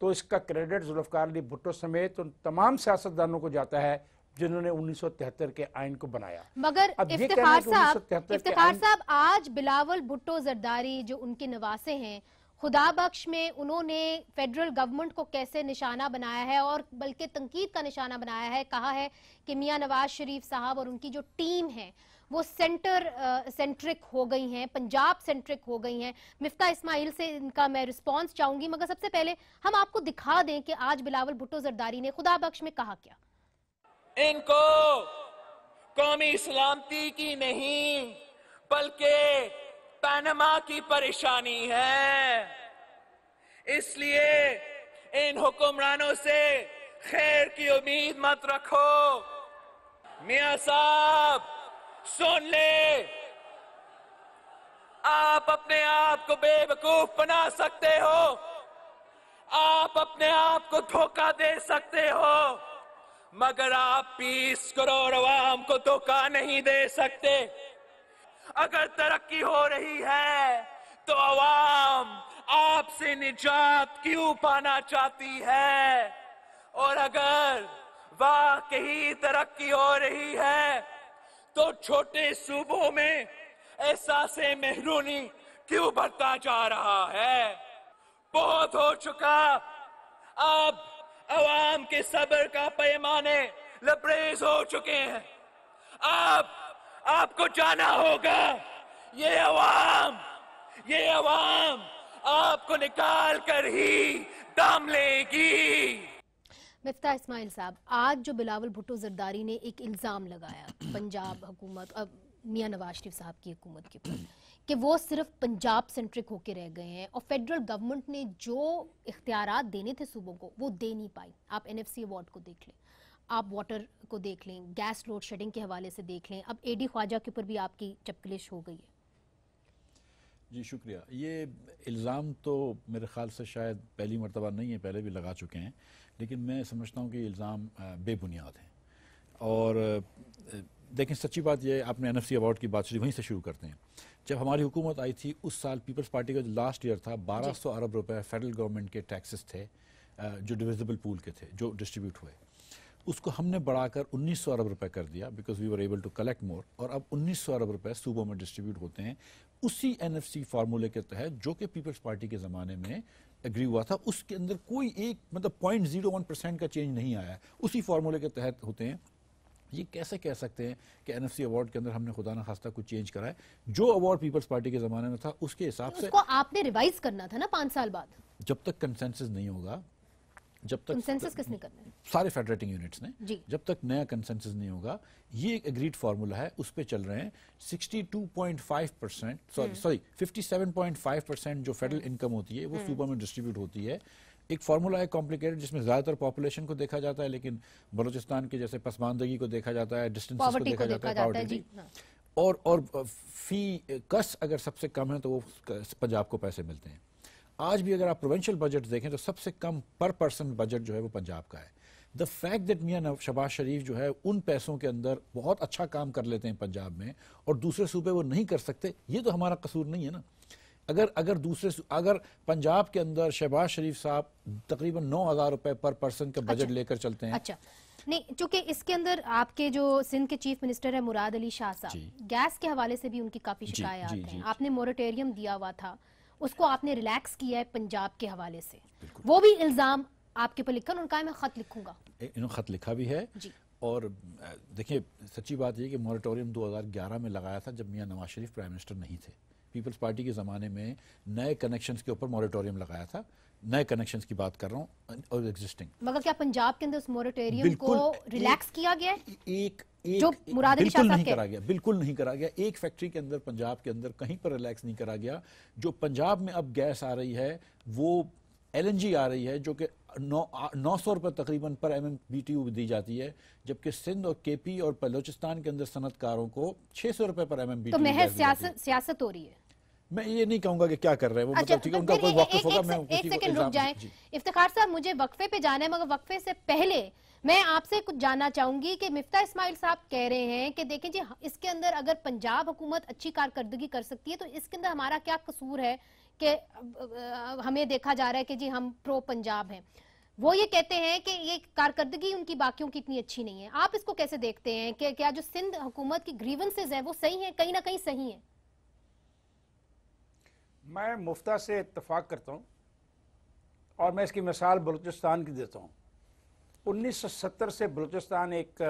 تو اس کا کریڈٹ ذوالفقار علی بھٹو سمیت ان تمام سیاستدانوں کو جاتا ہے جنہوں نے 1973 کے آئین کو بنایا. مگر اب یہ کہنا ہے کہ 1973 کے افتخار آئین صاحب آج بلاول بھٹو زرداری جو ان کے نواسے ہیں، خدا بخش میں انہوں نے فیڈرل گورنمنٹ کو کیسے نشانہ بنایا ہے اور بلکہ تنقید کا نشانہ بنایا ہے. کہا ہے کہ میاں نواز شریف صاحب اور ان کی جو ٹیم ہے وہ سینٹرک ہو گئی ہیں، پنجاب سینٹرک ہو گئی ہیں. مفتاح اسماعیل سے ان کا میں رسپانس چاہوں گی، مگر سب سے پہلے ہم آپ کو دکھا دیں کہ آج بلاول بھٹو زرداری نے خدا بخش میں کہا کیا. ان کو قومی سلامتی کی نہیں بلکہ پاناما کی پریشانی ہے، اس لیے ان حکمرانوں سے خیر کی امید مت رکھو. میاں صاحب سن لے، آپ اپنے آپ کو بے وقوف بنا سکتے ہو، آپ اپنے آپ کو دھوکہ دے سکتے ہو، مگر آپ 20 کروڑ عوام کو دھوکہ نہیں دے سکتے. اگر ترقی ہو رہی ہے تو عوام آپ سے نجات کیوں پانا چاہتی ہے، اور اگر واقعی ترقی ہو رہی ہے تو چھوٹے صوبوں میں احساس محرومی کیوں بڑھتا جا رہا ہے. بہت ہو چکا، اب عوام کے صبر کا پیمانے لبریز ہو چکے ہیں. اب آپ کو جانا ہوگا. یہ عوام آپ کو نکال کر ہی دم لے گی. مفتاح اسماعیل صاحب، آج جو بلاول بھٹو زرداری نے ایک الزام لگایا پنجاب حکومت میاں نواز شریف صاحب کی حکومت کے اوپر کہ وہ صرف پنجاب سینٹرک ہو کے رہ گئے ہیں اور فیڈرل گورنمنٹ نے جو اختیارات دینے تھے صوبوں کو وہ دے نہیں پائی. آپ NFC ایوارڈ کو دیکھ لیں، آپ واٹر کو دیکھ لیں، گیس لوڈ شیڈنگ کے حوالے سے دیکھ لیں، اب AD خواجہ کے اوپر بھی آپ کی چپکلش ہو گئی ہے. جی شکریہ. یہ الزام تو میرے خیال سے شاید پہلی مرتبہ نہیں ہے، پہلے بھی لگا چکے ہیں، لیکن میں سمجھتا ہوں کہ یہ الزام بے بنیاد ہیں. اور دیکھیں سچی بات یہ، آپ نے NFC ایوارڈ کی بات وہیں سے شروع کرتے ہیں. جب ہماری حکومت آئی تھی اس سال پیپلز پارٹی کا جو لاسٹ ایئر تھا 1200 ارب روپے فیڈرل گورنمنٹ کے ٹیکسز تھے جو ڈویزیبل پول کے تھے جو ڈسٹریبیوٹ ہوئے. اس کو ہم نے بڑھا کر 1900 ارب روپے کر دیا because we were able to collect more, اور اب 1900 ارب روپے صوبوں میں ڈسٹریبیوٹ ہوتے ہیں اسی NFC فارمولے کے تحت جو کہ پیپلز پارٹی کے زمانے میں ایگری ہوا تھا. اس کے اندر کوئی ایک 0.01% کا چینج نہیں آیا ہے، اسی فارمولے کے تحت ہوتے ہیں. یہ کیسے کہہ سکتے ہیں کہ NFC ایوارڈ کے اندر ہم نے خدا نہ خواستہ کچھ چینج کرا ہے؟ جو ایوارڈ پیپلز پارٹی کے زمانے میں تھا اس کے حساب سے اس کو آپ نے ریوائز کرنا تھا نا 5 سال بعد. جب تک کنسنسس نہیں ہوگا، جب تک کنسنسس کس نے کرنا ہے؟ سارے فیڈریٹنگ یونٹس نے، جی. جب تک نیا کنسنسس نہیں ہوگا، یہ ایک اگریڈ فارمولا ہے، اس پہ چل رہے ہیں. 57.5% جو فیڈرل انکم ہوتی ہے وہ صوبہ میں ڈسٹریبیوٹ ہوتی ہے. ایک فارمولا ہے کمپلیکیٹڈ جس میں زیادہ تر پاپولیشن کو دیکھا جاتا ہے، لیکن بلوچستان کے جیسے پسماندگی کو دیکھا جاتا ہے، ڈسٹنس کو دیکھا جاتا ہے، پاورٹی، اور فی کس اگر سب سے کم ہے تو وہ پنجاب کو پیسے ملتے ہیں. آج بھی اگر آپ پروونشل بجٹ دیکھیں تو سب سے کم پر پرسن بجٹ جو ہے وہ پنجاب کا ہے. دا فیکٹ دیٹ میاں شہباز شریف جو ہے ان پیسوں کے اندر بہت اچھا کام کر لیتے ہیں پنجاب میں اور دوسرے صوبے وہ نہیں کر سکتے، یہ تو ہمارا قصور نہیں ہے نا. اگر پنجاب کے اندر شہباز شریف صاحب تقریباً 9000 روپے پر پرسن کا بجٹ لے کر چلتے ہیں. اچھا نہیں، چونکہ اس کے اندر آپ کے جو سندھ کے چیف منسٹر ہے مراد علی شاہ صاحب، گیس کے حوالے سے بھی ان کی کافی شکایات ہیں. آپ نے موریٹوریم دیا ہوا تھا، اس کو آپ نے ریلیکس کیا ہے پنجاب کے حوالے سے، وہ بھی الزام آپ کے پر لکھا. ان کا میں خط لکھوں گا، انہوں خط لکھا بھی ہے. اور دیکھیں سچی بات یہ کہ موریٹوریم 2011 میں لگایا تھا جب میاں نواز شریف پرائم منسٹر نہیں تھے. پیپلز پارٹی کے زمانے میں نئے کنیکشنز کے اوپر موریٹوریم لگایا تھا. نئے کنیکشنز کی بات کر رہا ہوں اور ایگزسٹنگ. مگر کیا پنجاب کے اندر اس موریٹوریم کو ریلیکس کیا گیا ہے؟ جو مراد علی شاہ صاحب کرا گیا، بالکل نہیں کرا گیا. ایک فیکٹری کے اندر پنجاب کے اندر کہیں پر ریلیکس نہیں کرا گیا. جو پنجاب میں اب گیس آ رہی ہے وہ LNG آ رہی ہے جو کہ 900 روپے تقریباً پر MMBTU دی جاتی ہے، جبکہ سندھ اور KP اور بلوچستان کے اندر صنعت کاروں کو 600 روپے پر MMBTU. تو محض سیاست ہو رہی ہے. میں یہ نہیں کہوں گا کہ کیا کر رہے ہیں وہ، مطلب ٹھیک ہے ان کا کوئی واقف ہوگا. میں ایک سیکنڈ رک جائیں افتخار صاحب، مجھے وقفے پہ جانا ہے، مگر وقفے سے پہلے میں آپ سے کچھ جاننا چاہوں گی کہ مفتاح اسماعیل صاحب کہہ رہے ہیں کہ دیکھیں جی اس کے اندر اگر پنجاب حکومت اچھی کارکردگی کر سکتی ہے تو اس کے اندر ہمارا کیا قصور ہے کہ ہمیں دیکھا جا رہا ہے کہ جی ہم پرو پنجاب ہیں، وہ یہ کہتے ہیں کہ یہ کارکردگی ان کی باقیوں کی اتنی اچھی نہیں ہے. آپ اس کو کیسے دیکھتے ہیں کہ کیا جو سندھ حکومت کی گریونسز ہیں وہ صحیح ہیں، کہیں نہ کہیں صحیح ہیں؟ میں مفتہ سے اتفاق کرتا ہوں اور میں اس کی مثال بلوچستان کی دیتا ہوں. 1970 سے بلوچستان ایک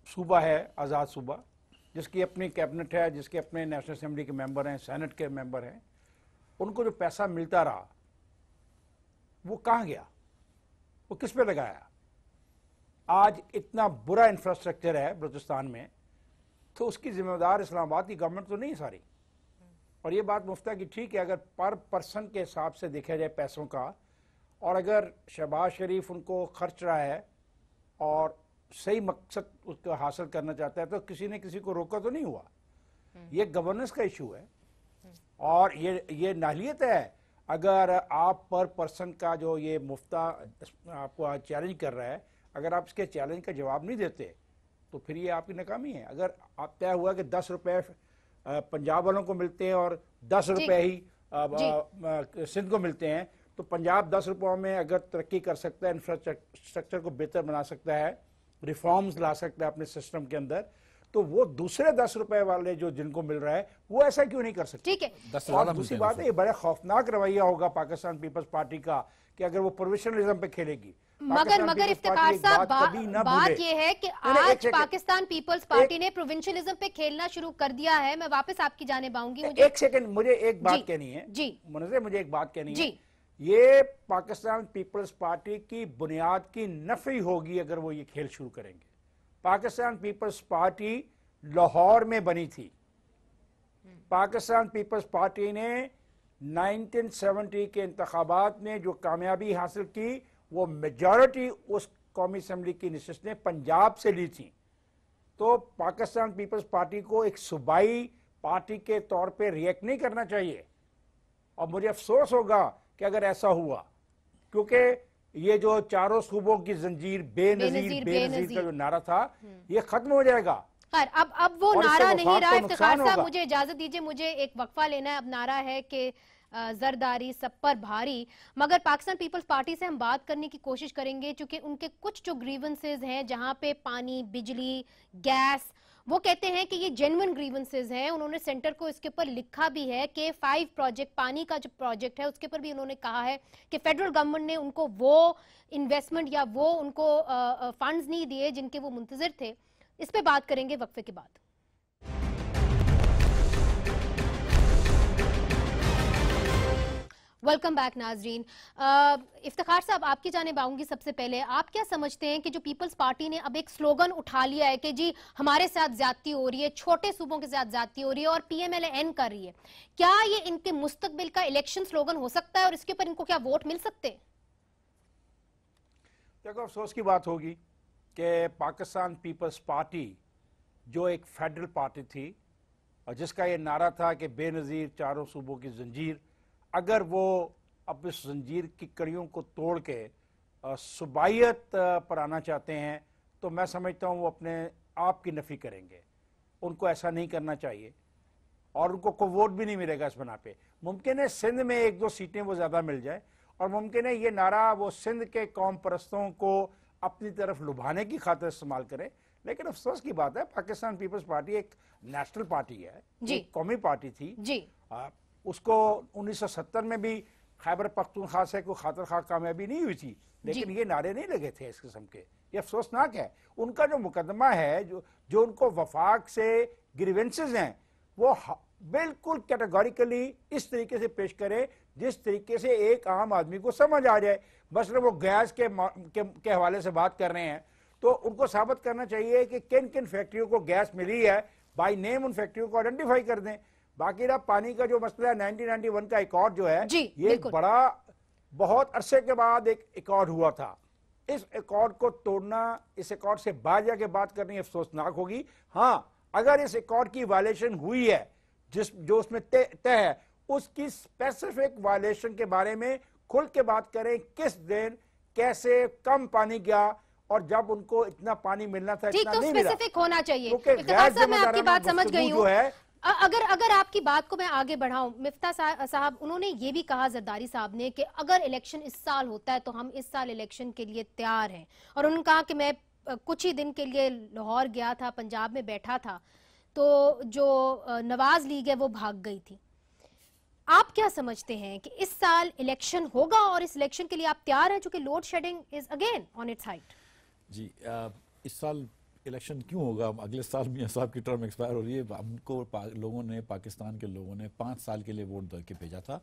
صوبہ ہے، آزاد صوبہ، جس کی اپنی کیبنٹ ہے، جس کے اپنے نیشنل اسمبلی کے ممبر ہیں، سینٹ کے ممبر ہیں. ان کو جو پیسہ ملتا رہا وہ کہاں گیا؟ وہ کس پہ لگایا؟ آج اتنا برا انفراسٹرکچر ہے بلوچستان میں، تو اس کی ذمہ دار اسلام آباد کی گورنمنٹ تو نہیں ساری. اور یہ بات مفتہ کی ٹھیک ہے اگر پر پرسن کے حساب سے دیکھا جائے پیسوں کا، اور اگر شہباز شریف ان کو خرچ رہا ہے اور صحیح مقصد اس کو حاصل کرنا چاہتا ہے تو کسی نے کسی کو روکا تو نہیں ہوا. یہ گورننس کا ایشو ہے اور یہ ناحلیت ہے. اگر آپ پر پرسن کا جو یہ مفتہ آپ کو چیلنج کر رہا ہے، اگر آپ اس کے چیلنج کا جواب نہیں دیتے تو پھر یہ آپ کی ناکامی ہے. اگر آپ طے ہوا کہ 10 روپے پنجاب والوں کو ملتے ہیں اور 10 روپے ہی سندھ کو ملتے ہیں، تو پنجاب 10 روپوں میں اگر ترقی کر سکتا ہے، انفراسٹرکچر کو بہتر بنا سکتا ہے، ریفارمز لا سکتا ہے اپنے سسٹم کے اندر، تو وہ دوسرے 10 روپے والے جو جن کو مل رہا ہے وہ ایسا کیوں نہیں کر سکتے؟ ٹھیک ہے. اور دوسری بات ہے یہ بڑا خوفناک رویہ ہوگا پاکستان پیپلز پارٹی کا کہ اگر وہ پروفیشنلزم پہ کھیلے گی. مگر افتخار صاحب بات یہ ہے کہ آج پاکستان پیپلز پارٹی نے پروونشلزم پہ کھیلنا شروع کر دیا ہے. میں واپس آپ کی جانب آؤں گی. ایک سیکنڈ، مجھے ایک بات کہنی ہے منظر، مجھے ایک بات کہنی ہے. یہ پاکستان پیپلز پارٹی کی بنیاد کی نفی ہوگی اگر وہ یہ کھیل شروع کریں گے. پاکستان پیپلز پارٹی لاہور میں بنی تھی. پاکستان پیپلز پارٹی نے 1970 کے انتخابات میں جو کامیابی حاصل کی وہ میجارٹی اس قومی اسمبلی کی نشستیں پنجاب سے لی تھیں. تو پاکستان پیپلز پارٹی کو ایک صوبائی پارٹی کے طور پہ ریئیکٹ نہیں کرنا چاہیے. اور مجھے افسوس ہوگا کہ اگر ایسا ہوا، کیونکہ یہ جو چاروں صوبوں کی زنجیر بے نظیر کا جو نعرہ تھا یہ ختم ہو جائے گا. اب وہ نعرہ نہیں رہا. افتخار صاحب مجھے اجازت دیجئے، مجھے ایک وقفہ لینا ہے. اب نعرہ ہے کہ زرداری سب پر بھاری. مگر پاکستان پیپلز پارٹی سے ہم بات کرنے کی کوشش کریں گے چونکہ ان کے کچھ جو گریونسز ہیں جہاں پہ پانی، بجلی، گیس، وہ کہتے ہیں کہ یہ جینوئن گریونسز ہیں. انہوں نے سینٹر کو اس کے اوپر لکھا بھی ہے کہ 5 پروجیکٹ، پانی کا جو پروجیکٹ ہے اس کے اوپر بھی انہوں نے کہا ہے کہ فیڈرل گورنمنٹ نے ان کو وہ انویسٹمنٹ یا وہ ان کو فنڈز نہیں دیے جن کے وہ منتظر تھے. اس پہ بات کریں گے وقفے کے بعد. ویلکم بیک ناظرین. افتخار صاحب آپ کی جانب آؤں گی. سب سے پہلے آپ کیا سمجھتے ہیں کہ جو پیپلز پارٹی نے اب ایک سلوگن اٹھا لیا ہے کہ جی ہمارے ساتھ زیادتی ہو رہی ہے، چھوٹے صوبوں کے ساتھ زیادتی ہو رہی ہے اور P M L A N کر رہی ہے، کیا یہ ان کے مستقبل کا الیکشن سلوگن ہو سکتا ہے اور اس کے اوپر ان کو کیا ووٹ مل سکتے ہیں؟ دیکھو افسوس کی بات ہوگی کہ پاکستان پیپلز پارٹی جو ایک فیڈرل پارٹی تھی اور جس کا یہ نعرہ تھا کہ بے نظیر چاروں صوبوں کی زنجیر، اگر وہ اب اس زنجیر کی کڑیوں کو توڑ کے صوبائیت پر آنا چاہتے ہیں تو میں سمجھتا ہوں وہ اپنے آپ کی نفی کریں گے. ان کو ایسا نہیں کرنا چاہیے اور ان کو کوئی ووٹ بھی نہیں ملے گا اس بنا پہ. ممکن ہے سندھ میں 1-2 سیٹیں وہ زیادہ مل جائیں اور ممکن ہے یہ نعرہ وہ سندھ کے قوم پرستوں کو اپنی طرف لبھانے کی خاطر استعمال کرے. لیکن افسوس کی بات ہے پاکستان پیپلز پارٹی ایک نیشنل پارٹی ہے، ایک قومی پارٹی تھی. اس کو 1970 میں بھی خیبر پختونخوا سے کوئی خاطر خواہ کامیابی نہیں ہوئی تھی، لیکن یہ نعرے نہیں لگے تھے اس قسم کے. یہ افسوسناک ہے. ان کا جو مقدمہ ہے، جو ان کو وفاق سے گریونسز ہیں، وہ بالکل کیٹیگوریکلی اس طریقے سے پیش کرے جس طریقے سے ایک عام آدمی کو سمجھ آ جائے. بس وہ گیس کے حوالے سے بات کر رہے ہیں تو ان کو ثابت کرنا چاہیے کہ کن کن فیکٹریوں کو گیس ملی ہے، بائی نیم ان فیکٹریوں کو آئیڈینٹیفائی کر دیں. باقی رہا پانی کا جو مسئلہ ہے، 1991 کا ایکارڈ جو ہے، یہ ایک بڑا بہت عرصے کے بعد ایک ایکارڈ ہوا تھا. اس ایکارڈ کو توڑنا، اس ایکارڈ سے باہر جا کے بات کرنی افسوسناک ہوگی. ہاں اگر اس ایکارڈ کی وائلیشن ہوئی ہے جو اس میں طے ہے، اس کی اسپیسیفک وائلیشن کے بارے میں کھل کے بات کریں. کس دن کیسے کم پانی گیا اور جب ان کو اتنا پانی ملنا تھا اتنا نہیں ملا. اسپیسیفک ہونا چاہیے. افتخار صاحب میں آپ کی بات سمجھ گئی ہوں. اگر آپ کی بات کو میں آگے بڑھاؤں مفتاح صاحب، انہوں نے یہ بھی کہا زرداری صاحب نے کہ اگر الیکشن اس سال ہوتا ہے تو ہم اس سال الیکشن کے لیے تیار ہیں، اور انہوں نے کہا کہ میں کچھ ہی دن کے لیے لاہور گیا تھا، پنجاب میں بیٹھا تھا، تو جو نواز لیگ ہے وہ بھاگ گئی تھی۔ آپ کیا سمجھتے ہیں کہ اس سال الیکشن ہوگا اور اس الیکشن کے لیے آپ تیار ہیں، چونکہ load shedding is again on its height? جی اس سال الیکشن کیوں ہوگا؟ اگلے سال میاں صاحب کی ٹرم ایکسپائر ہو رہی ہے، ہم کو لوگوں نے، پاکستان کے لوگوں نے 5 سال کے لیے ووٹ دے کے بھیجا تھا۔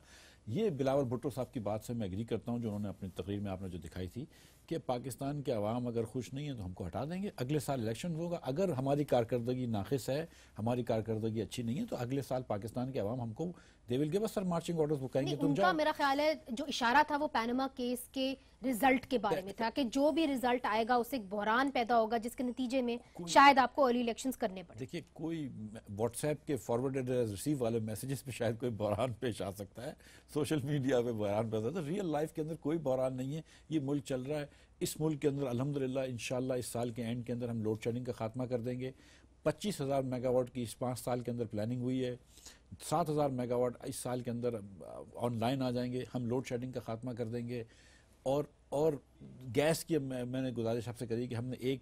یہ بلاول بھٹو صاحب کی بات سے میں ایگری کرتا ہوں جو انہوں نے اپنی تقریر میں آپ نے جو دکھائی تھی کہ پاکستان کے عوام اگر خوش نہیں ہے تو ہم کو ہٹا دیں گے، اگلے سال الیکشن ہوگا۔ اگر ہماری کارکردگی ناقص ہے، ہماری کارکردگی اچھی نہیں ہے تو اگلے سال پاکستان کے عوام ہم کو they will give us sir marching orders, وہ کہیں گے تم ان کا جاؤ۔ میرا خیال ہے جو اشارہ تھا وہ پینما کیس کے رزلٹ کے بارے میں تھا کہ جو بھی رزلٹ آئے گا اسے ایک بحران پیدا ہوگا جس کے نتیجے میں شاید آپ کو ارلی الیکشنز کرنے پڑے۔ دیکھیے کوئی واٹس ایپ کے فارورڈ ریسیو والے میسیجز پہ شاید کوئی بحران پیش آ سکتا ہے، سوشل میڈیا پہ بحران پیدا ہوتا ہے، ریئل لائف کے اندر کوئی بحران نہیں ہے۔ یہ ملک چل رہا ہے، اس ملک کے اندر الحمدللہ انشاءاللہ اس سال کے اینڈ کے اندر ہم لوڈ شیڈنگ کا خاتمہ کر دیں گے۔ 25,000 میگا واٹ کی اس 5 سال کے اندر پلاننگ ہوئی ہے، 7,000 میگا واٹ اس سال کے اندر آن لائن آ جائیں گے، ہم لوڈ شیڈنگ کا خاتمہ کر دیں گے۔ اور گیس کی میں نے گزارش آپ سے کری کہ ہم نے ایک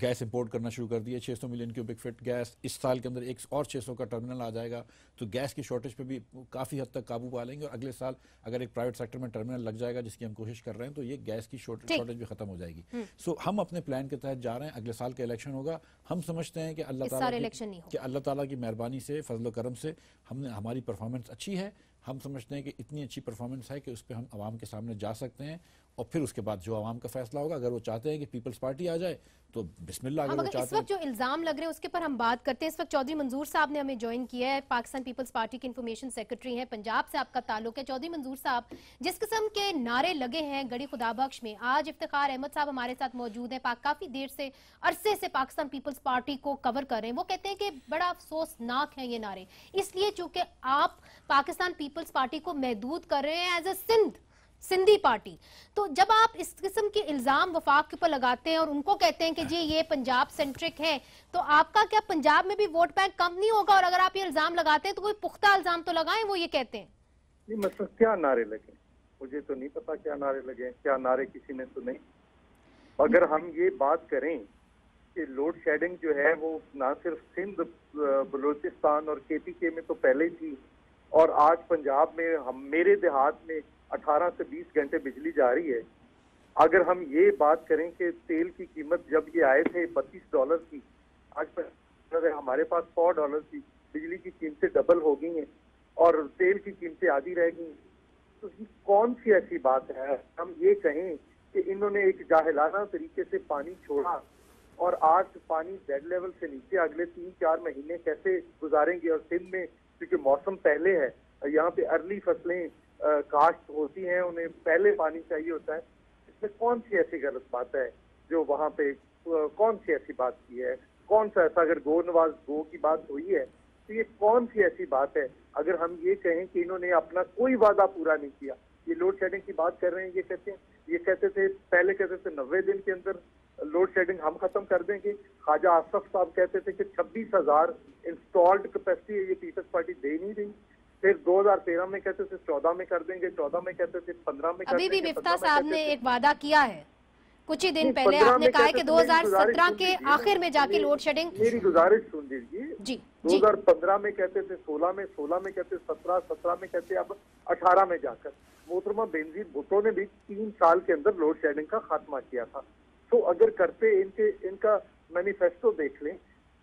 گیس امپورٹ کرنا شروع کر دیا، 600 ملین کیوبک فٹ گیس، اس سال کے اندر ایک اور 600 کا ٹرمینل آ جائے گا، تو گیس کی شارٹیج پہ بھی کافی حد تک قابو پا لیں گے، اور اگلے سال اگر ایک پرائیویٹ سیکٹر میں ٹرمینل لگ جائے گا جس کی ہم کوشش کر رہے ہیں تو یہ گیس کی شارٹیج بھی ختم ہو جائے گی۔ سو ہم اپنے پلان کے تحت جا رہے ہیں، اگلے سال کا الیکشن ہوگا۔ ہم سمجھتے ہیں کہ اللہ تعالیٰ کی مہربانی سے، فضل و کرم سے ہماری پرفارمنس اچھی ہے، ہم سمجھتے ہیں کہ اتنی اچھی پرفارمنس ہے کہ اس پہ ہم عوام کے سامنے جا سکتے ہیں، اور پھر اس کے بعد جو عوام کا فیصلہ ہوگا، اگر وہ چاہتے ہیں کہ پیپلز پارٹی آ جائے تو بسم اللہ، اگر وہ چاہتے ہیں۔ اس وقت جو الزام لگ رہے ہیں اس کے پر ہم بات کرتے ہیں۔ اس وقت چودھری منظور صاحب نے ہمیں جوائن کیا ہے، پاکستان پیپلز پارٹی کے انفارمیشن سیکرٹری ہیں، پنجاب سے آپ کا تعلق ہے۔ چودھری منظور صاحب، جس قسم کے نعرے لگے ہیں گڑھی خدا بخش میں، آج افتخار احمد صاحب ہمارے ساتھ موجود ہیں، کافی دیر سے عرصے سے پاکستان پیپلز پارٹی کو کور کر رہے ہیں، وہ کہتے ہیں کہ بڑا افسوسناک ہیں یہ نعرے، اس لیے چونکہ آپ پاکستان پیپلز پارٹی کو محدود کر رہے ہیں ایز اے سندھی پارٹی۔ تو جب آپ اس قسم کے الزام وفاق کے اوپر لگاتے ہیں اور ان کو کہتے ہیں کہ جی یہ پنجاب سینٹرک ہے، تو آپ کا کیا پنجاب میں بھی ووٹ بینک کم نہیں ہوگا؟ اور اگر آپ یہ الزام لگاتے ہیں تو کوئی پختہ الزام تو لگائیں، وہ یہ کہتے ہیں۔ نہیں مطلب کیا نعرے لگے، مجھے تو نہیں پتا کیا نعرے لگے، کیا نعرے کسی نے تو نہیں۔ اگر ہم یہ بات کریں کہ لوڈ شیڈنگ جو ہے وہ نہ صرف سندھ، بلوچستان اور کے پی کے میں تو پہلے تھی، اور آج پنجاب میں میرے دیہات میں 18 سے 20 گھنٹے بجلی جا رہی ہے۔ اگر ہم یہ بات کریں کہ تیل کی قیمت جب یہ آئے تھے $32 کی، آج ہمارے پاس $100 کی، بجلی کی قیمتیں ڈبل ہو گئی ہیں اور تیل کی قیمتیں آدھی رہ گئی ہیں، تو یہ کون سی ایسی بات ہے؟ ہم یہ کہیں کہ انہوں نے ایک جاہلانہ طریقے سے پانی چھوڑا اور آج پانی ڈیڈ لیول سے نیچے، اگلے 3-4 مہینے کیسے گزاریں گے؟ اور سندھ میں کیونکہ موسم پہلے ہے، یہاں پہ ارلی فصلیں کاشت ہوتی ہیں، انہیں پہلے پانی چاہیے ہوتا ہے، اس میں کون سی ایسی غلط بات ہے جو وہاں پہ کون سی ایسی بات کی ہے؟ کون سا ایسا، اگر گو نواز گو کی بات ہوئی ہے تو یہ کون سی ایسی بات ہے؟ اگر ہم یہ کہیں کہ انہوں نے اپنا کوئی وعدہ پورا نہیں کیا، یہ لوڈ شیڈنگ کی بات کر رہے ہیں، یہ کہتے تھے پہلے کہتے تھے 90 دن کے اندر لوڈ شیڈنگ ہم ختم کر دیں گے، خواجہ آصف صاحب کہتے تھے کہ 26,000 انسٹالڈ کیپیسٹی ہے، یہ پیپلز پارٹی دے نہیں رہی، پھر 2013 میں کہتے تھے 14 میں کر دیں گے، 14 میں کہتے تھے 15 میں کر دیں گے۔ ابھی بھی مفتاح صاحب نے ایک وعدہ کیا ہے کچھ ہی دن پہلے، آپ نے کہا کہ 2017 کے آخر میں جا کے لوڈ شیڈنگ۔ میری گزارش سن لیجیے، 2015 میں کہتے تھے 16 میں کہتے 17 میں کہتے اب 18 میں جا کر محترمہ بینظیر بھٹو نے بھی 3 سال کے اندر لوڈ شیڈنگ کا خاتمہ کیا تھا۔ تو اگر کرتے ان کا مینیفیسٹو دیکھ لیں،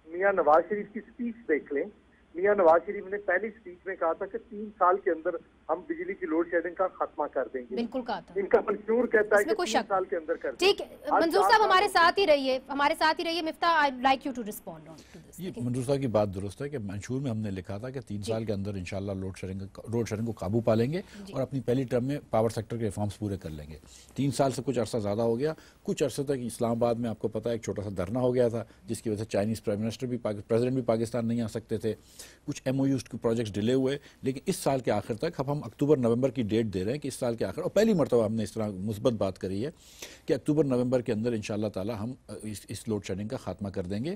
میاں نواز شریف کی سپیچ دیکھ لیں، میاں نواز شریف نے پہلی سپیچ میں کہا تھا کہ 3 سال کے اندر ہم بجلی کی لوڈ شیڈنگ کا خاتمہ کر دیں گے، بالکل کہا تھا۔ ان کا منشور کہتا ہے کہ 3 سال کے اندر کر دیں گے۔ ٹھیک ہے منظور صاحب ہمارے ساتھ ہی رہیے، Miftah I like you to respond on to this. یہ منظور صاحب کی بات درست ہے کہ منشور میں ہم نے لکھا تھا کہ 3 سال کے اندر انشاءاللہ لوڈ شیڈنگ کو قابو پا لیں گے اور اپنی پہلی ٹرم میں پاور سیکٹر کے ریفارمز پورے کر لیں گے۔ 3 سال سے کچھ عرصہ زیادہ ہو گیا، کچھ عرصے تک اسلام آباد میں آپ کو پتہ ہے ایک چھوٹا سا دھرنا ہو گیا تھا جس کی وجہ سے چائنیز پریزیڈنٹ بھی پاکستان نہیں آ سکتے تھے، کچھ MOUs پروجیکٹس ڈیلے ہوئے، لیکن اس سال کے آخر تک اب ہم اکتوبر-نومبر کی ڈیٹ دے رہے ہیں کہ اس سال کے آخر، اور پہلی مرتبہ ہم نے اس طرح مثبت بات کری ہے کہ اکتوبر-نومبر کے اندر انشاءاللہ تعالی ہم اس لوڈ شیڈنگ کا خاتمہ کر دیں گے،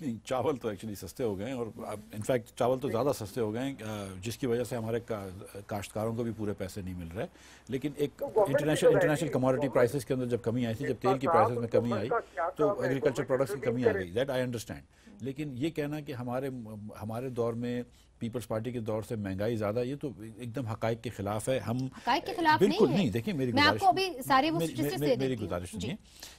نہیں، چاول تو ایکچولی سستے ہو گئے ہیں، اور انفیکٹ چاول تو زیادہ سستے ہو گئے ہیں، جس کی وجہ سے ہمارے کاشتکاروں کو بھی پورے پیسے نہیں مل رہے. لیکن ایک انٹرنیشنل کموڈٹی پرائسز کے اندر جب کمی آئی تھی، جب تیل کی پرائسز میں کمی آئی تو ایگریکلچر پروڈکٹس کی کمی آ گئی. That I understand. لیکن یہ کہنا کہ ہمارے دور میں پیپلز پارٹی کے دور سے مہنگائی زیادہ، یہ تو ایک دم حقائق کے خلاف ہے. ہم حقائق کے خلاف بالکل نہیں. دیکھیں میری گزارش سنیے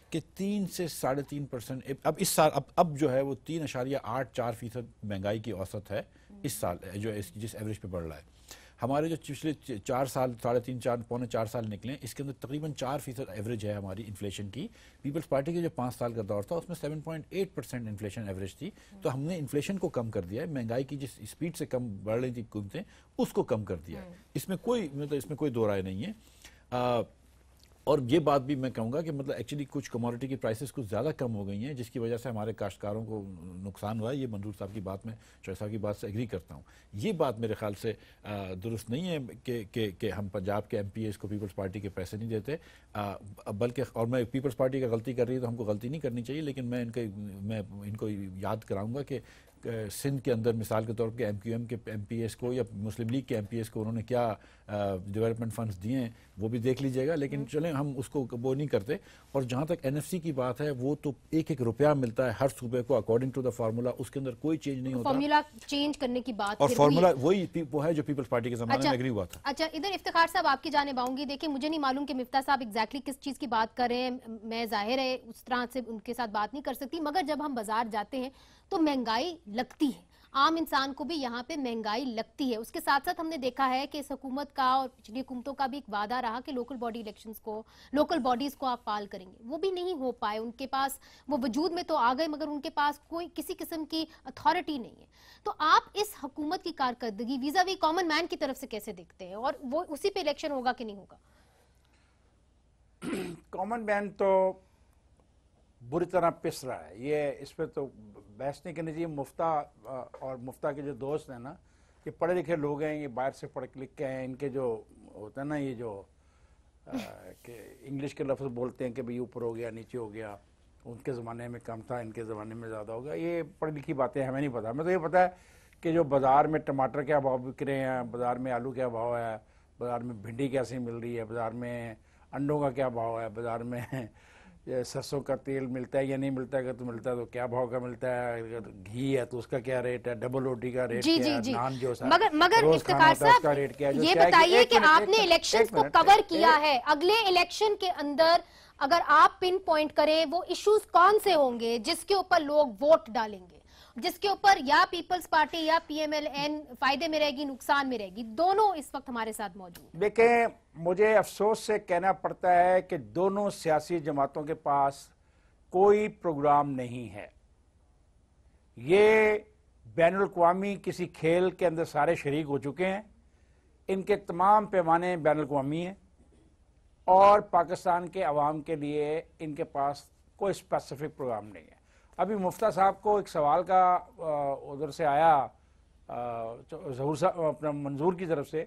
کہ 3 سے 3.5%، اب اس سال اب جو ہے وہ 3.84% مہنگائی کی اوسط ہے اس سال، جو جس ایوریج پہ بڑھ رہا ہے. ہمارے جو پچھلے 4 سال، 3.5 پونے 4 سال نکلے، اس کے اندر تقریباً 4% ایوریج ہے ہماری انفلیشن کی. پیپلز پارٹی کے جو 5 سال کا دور تھا اس میں 7.8% انفلیشن ایوریج تھی. تو ہم نے انفلیشن کو کم کر دیا ہے، مہنگائی کی جس اسپیڈ سے کم بڑھ رہی تھی قیمتیں اس کو کم کر دیا ہے. اس میں کوئی دو رائے نہیں ہے. اور یہ بات بھی میں کہوں گا کہ مطلب ایکچولی کچھ کموڈٹی کی پرائسز کچھ زیادہ کم ہو گئی ہیں، جس کی وجہ سے ہمارے کاشتکاروں کو نقصان ہوا ہے. یہ منظور صاحب کی بات میں، چوہے صاحب کی بات سے ایگری کرتا ہوں. یہ بات میرے خیال سے درست نہیں ہے کہ ہم پنجاب کے ایم پی ایز کو پیپلز پارٹی کے پیسے نہیں دیتے، بلکہ، اور میں پیپلز پارٹی کا غلطی کر رہی ہے تو ہم کو غلطی نہیں کرنی چاہیے، لیکن میں ان کو یاد کراؤں گا کہ سندھ کے اندر مثال کے طور پہ ایم کیو ایم کے ایم پی ایس کو یا مسلم لیگ کے ایم پی ایس کو انہوں نے کیا ڈیولپمنٹ فنڈز دیے ہیں وہ بھی دیکھ لیجیے گا. لیکن چلیں ہم اس کو وہ نہیں کرتے. اور جہاں تک این ایف سی کی بات ہے، وہ تو 1 روپیہ ملتا ہے ہر صوبے کو اکارڈنگ ٹو دا فارمولا، اس کے اندر کوئی چینج نہیں ہوتا. فارمولا چینج کرنے کی بات، اور فارمولا وہی وہ ہے جو پیپلز پارٹی کے زمانے میں ایگری ہوا تھا. اچھا، ادھر افتخار صاحب آپ کی جانب آؤں گی. دیکھیں مجھے نہیں معلوم کہ مفتاح صاحب ایگزیکٹلی کس چیز کی بات کر رہے ہیں، میں ظاہر ہے اس طرح سے ان کے ساتھ بات نہیں کر سکتی، مگر جب ہم بازار جاتے ہیں تو مہنگائی لگتی ہے. عام انسان کو بھی یہاں پہ مہنگائی لگتی ہے. اس کے ساتھ ساتھ ہم نے دیکھا ہے کہ اس حکومت کا اور پچھلی حکومتوں کا بھی ایک وعدہ رہا کہ لوکل باڈیز کو آپ فعال کریں گے. وہ بھی نہیں ہو پائے. ان کے پاس وہ وجود میں تو آ گئے مگر ان کے پاس کوئی کسی قسم کی اتھارٹی نہیں ہے. تو آپ اس حکومت کی کارکردگی ویزا وی کامن مین کی طرف سے کیسے دیکھتے ہیں، اور وہ اسی پہ الیکشن ہوگا کہ نہیں ہوگا؟ کامن مین تو بری طرح پس رہا ہے. یہ اس پہ تو بحث نہیں کرنی چاہیے. اور مفتہ کے جو دوست ہیں نا، یہ پڑھے لکھے لوگ ہیں، یہ باہر سے پڑھ لکھ کے ہیں. ان کے جو ہوتا ہے نا، یہ جو کہ انگلش کے لفظ بولتے ہیں کہ بھئی اوپر ہو گیا نیچے ہو گیا، ان کے زمانے میں کم تھا، ان کے زمانے میں زیادہ ہوگا. یہ پڑھی لکھی باتیں ہمیں نہیں پتہ. ہمیں تو یہ پتہ ہے کہ جو بازار میں ٹماٹر کیا بھاؤ بک رہے ہیں، بازار میں آلو کیا بھاؤ ہے، بازار میں بھنڈی کیسے مل رہی ہے، بازار میں انڈوں کا کیا بھاؤ ہے، بازار میں سرسوں کا تیل ملتا ہے یا نہیں ملتا ہے. اگر تو ملتا ہے تو کیا بھاؤ کا ملتا ہے، اگر گھی ہے تو اس کا کیا ریٹ ہے، ڈبل روٹی کا ریٹ کیا ہے، نان جو مگر افتخار صاحب یہ بتائیے کہ آپ نے الیکشن کو کور کیا ہے، اگلے الیکشن کے اندر اگر آپ پن پوائنٹ کریں وہ ایشوز کون سے ہوں گے جس کے اوپر لوگ ووٹ ڈالیں گے، جس کے اوپر یا پیپلز پارٹی یا پی ایم ایل این فائدے میں رہے گی، نقصان میں رہے گی؟ دونوں اس وقت ہمارے ساتھ موجود ہیں. دیکھیں مجھے افسوس سے کہنا پڑتا ہے کہ دونوں سیاسی جماعتوں کے پاس کوئی پروگرام نہیں ہے. یہ بین الاقوامی کسی کھیل کے اندر سارے شریک ہو چکے ہیں. ان کے تمام پیمانے بین الاقوامی ہیں اور پاکستان کے عوام کے لیے ان کے پاس کوئی اسپیسیفک پروگرام نہیں ہے. ابھی مفتیٰ صاحب کو ایک سوال کا ادھر سے آیا ظہور صاحب اپنا منظور کی طرف سے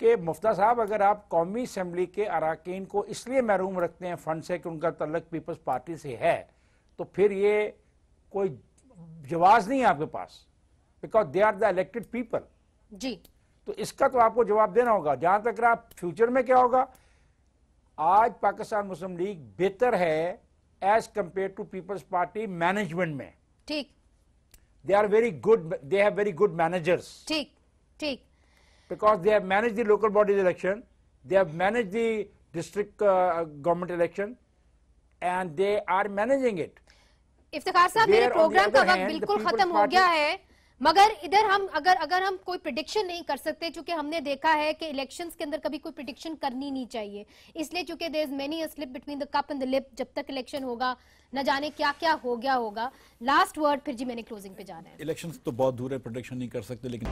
کہ مفتیٰ صاحب اگر آپ قومی اسمبلی کے اراکین کو اس لیے محروم رکھتے ہیں فنڈ سے کہ ان کا تعلق پیپلز پارٹی سے ہے تو پھر یہ کوئی جواز نہیں ہے آپ کے پاس، because they are the elected people. جی تو اس کا تو آپ کو جواب دینا ہوگا. جہاں تک رہا فیوچر میں کیا ہوگا، آج پاکستان مسلم لیگ بہتر ہے as compare to Peoples Party management میں. ٹھیک. They are very good, they have very good managers. ٹھیک. Because they have managed the local bodies election, they have managed the district government election, and they are managing it. Iftikhar صاحب میرے programme کا وقت بالکل ختم ہو گیا ہے، مگر ادھر ہم اگر ہم کوئی پریڈکشن نہیں کر سکتے، چونکہ ہم نے دیکھا ہے کہ الیکشنز کے اندر کبھی کوئی پریڈکشن کرنی نہیں چاہیے، اس لیے چونکہ there is many a slip between the cup and the lip. جب تک الیکشن ہوگا نہ جانے کیا کیا ہو گیا ہوگا. لاسٹ ورڈ پھر جی میں نے کلوزنگ پہ جانا ہے. الیکشنز تو بہت دور ہے، پریڈکشن نہیں کر سکتے، لیکن